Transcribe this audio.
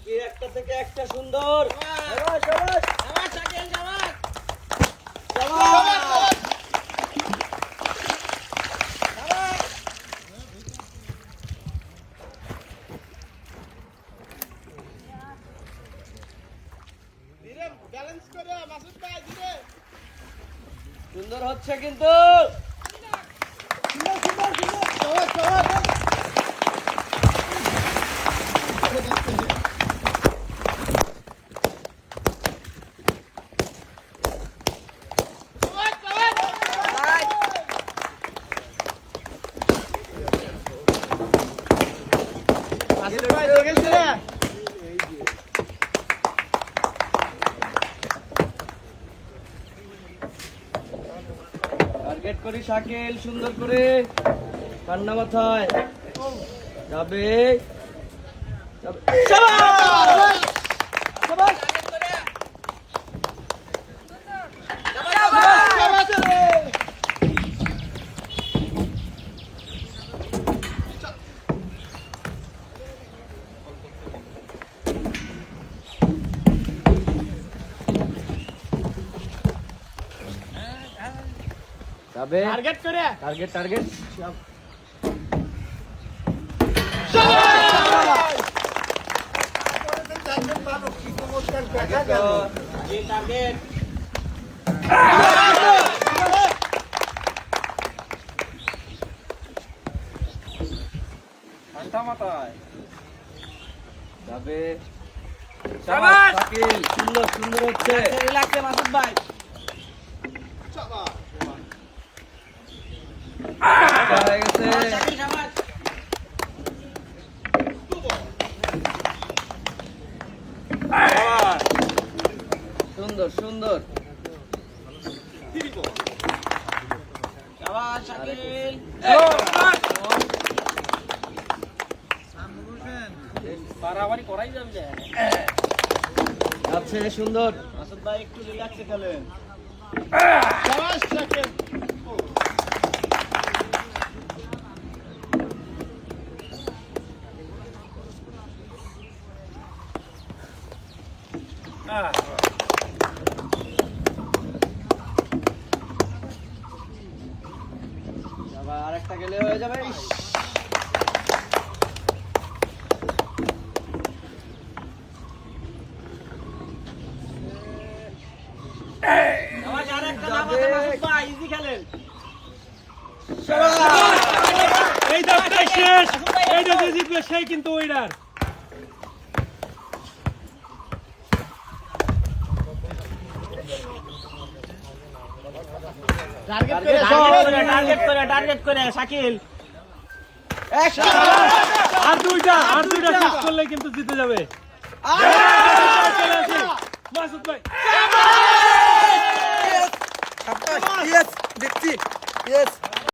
একটা থেকে একটা সুন্দর। শাবাশ শাবাশ শাবাশ শাকিল শাবাশ শাবাশ। ধীরে ব্যালেন্স করে মাসুদ ভাই ধীরে। সুন্দর হচ্ছে কিন্তু। সুন্দর সুন্দর সুন্দর। শাবাশ শাবাশ। টার্গেট করি শাকিল সুন্দর করে ঠান্ডা মাথায় যাবে যাবে। শাবাশ শাবাশ যাবে টার্গেট করে টার্গেট টার্গেট টার্গেট ঠান্ডা মাথায় যাবে। শাবাশ! শাকিল সুন্দর সুন্দর হচ্ছে। রিল্যাক্সে মাসুদ ভাই। হয়ে গেছে। শাকিল শাবাশ। সুন্দর সুন্দর শাবাশ শাকিল। বাড়াবাড়ি করাই যাবে যে। যাচ্ছে সুন্দর। মাসুদ ভাই একটু রিল্যাক্সে খেলেন। শাবাশ শাকিল। আবার আরেকটা গেলে হয়ে যাবে। ইস, শাবাশ আরেকটা নাম আছে মাসুদ ভাই, ইজি খেলেন। এই দামটা শেষ, এইটা যে জিতবে সেই কিন্তু উইনার। টার্গেট করে শাকিল। আর দুইটা শেষ করলে কিন্তু জিতে যাবে। চলে আসি, মাসুদ ভাই। ইয়েস দেখছি ইয়েস